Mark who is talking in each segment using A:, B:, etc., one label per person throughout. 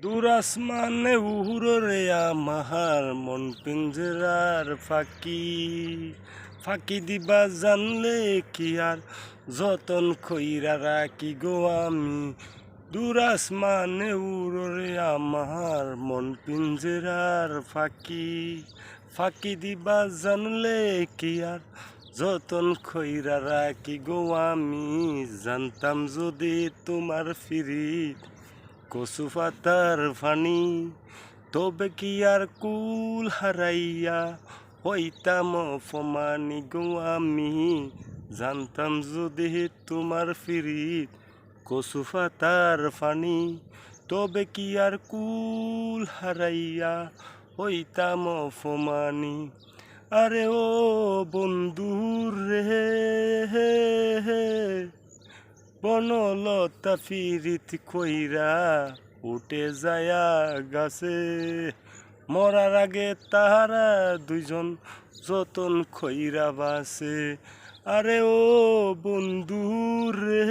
A: দূর আসমানে উহুরে আমার মন পিঞ্জরার ফাঁকি ফাঁকি দিবা জানলে কি আর যতন খইরা রাখি গো আমি। দূর আসমানে উড়রে আমার মন পিঞ্জরার ফাঁকি ফাঁকি দিবা জানলে কি আর যতন খইরা রাখি গো আমি। জানতাম যদি তোমার ফিরি কচু পাতার ফানি, তবে কি আর কুল হারাইয়া হইতাম অপমানি গো আমি। জানতাম যদি তোমার ফিরিত কচু পাতার ফানি, তবে কি আর কুল হারাইয়া হইতাম অপমানি। আরে ও বন্ধুর রে বনলতা ফিরিত কইরা উঠে যায়া গাছে, মরার আগে তাহারা দুইজন যতন খইরা বাসে। আরে ও বন্ধু রে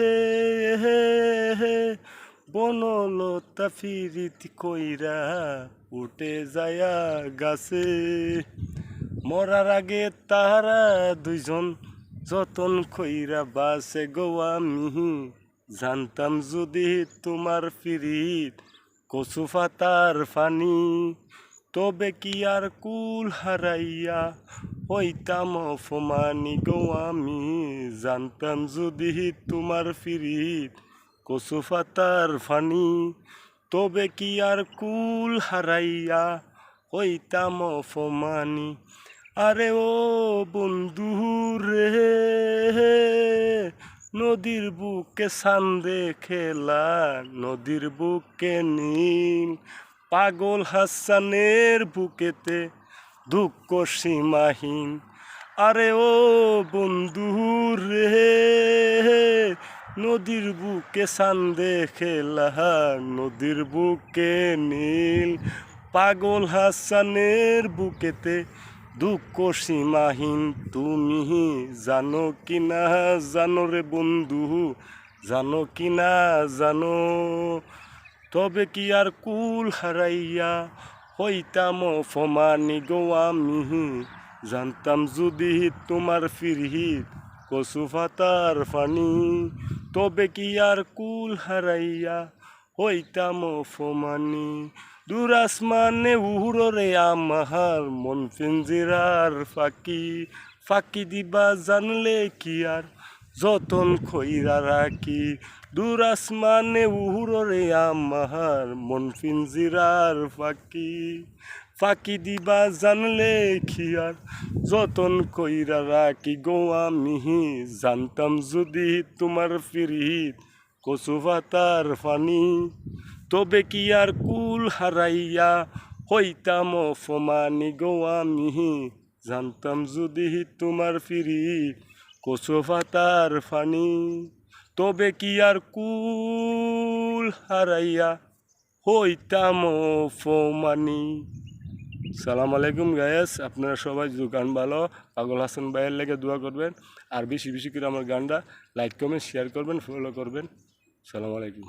A: বনলতা ফিরিত কইরা উঠে যায়া গাছে, মরার আগে তাহারা দুইজন যতন খইরা বাসে গো আমি। জানতাম যদি তোমার ফিরিত কচু পাতার ফানি, তবে কি আর কুল হারাইয়া হইতাম অপমানি গো আমি। জানতাম যদি তোমার ফিরিত কচু পাতার ফানি, তবে কি আর কুল হারাইয়া হইতাম অপমানি। আরে ও বন্ধু রে নদীর বুকে সান্দে খেলা, নদীর বুকে নীল, পাগল হাসানের বুকেতে দুঃখ সীমাহীন। আরে ও বন্ধু রে নদীর বুকে সান্দে খেলা, নদীর বুকে নীল, পাগল হাসানের বুকেতে দুঃখ সীমাহীন। তুমি জানো কি না জানো রে বন্ধু, জানো কি না জানো, তবে কি আর কুল হারাইয়া হইতাম অপমানি গো আমি। জানতাম যদি তোমার ফিরিত কচু পাতার ফানি, তবে কি আর কুল হারাইয়া হইতাম অপমানি। দূর আসমানে উড়রে আমার মন পিঞ্জরার ফাঁকি ফাঁকি দিবা জানলে কি আর যতন খইরা রাখি। দূর আসমানে উড়রে আমার মন পিঞ্জরার ফাঁকি ফাঁকি দিবা জানলে কি আর যতন কইরা রাখি গো আমি। জানতাম যদি তোমার ফিরিত কচু পাতার ফানি, তবে কি আর কুল হারাইয়া হইতাম অপমানি গো আমি। জানতাম যদি তোমার ফিরিত কচু পাতার ফানি, তবে কি আর কুল হারাইয়া হইতাম অপমানি। সালাম আলাইকুম গায়েস, আপনারা সবাই যদি গান ভালো পাগল হাসান ভাইয়ের লেগে দোয়া করবেন, আর বেশি বেশি করে আমার গানটা লাইক কমেন্ট শেয়ার করবেন, ফলো করবেন। সালাম আলাইকুম।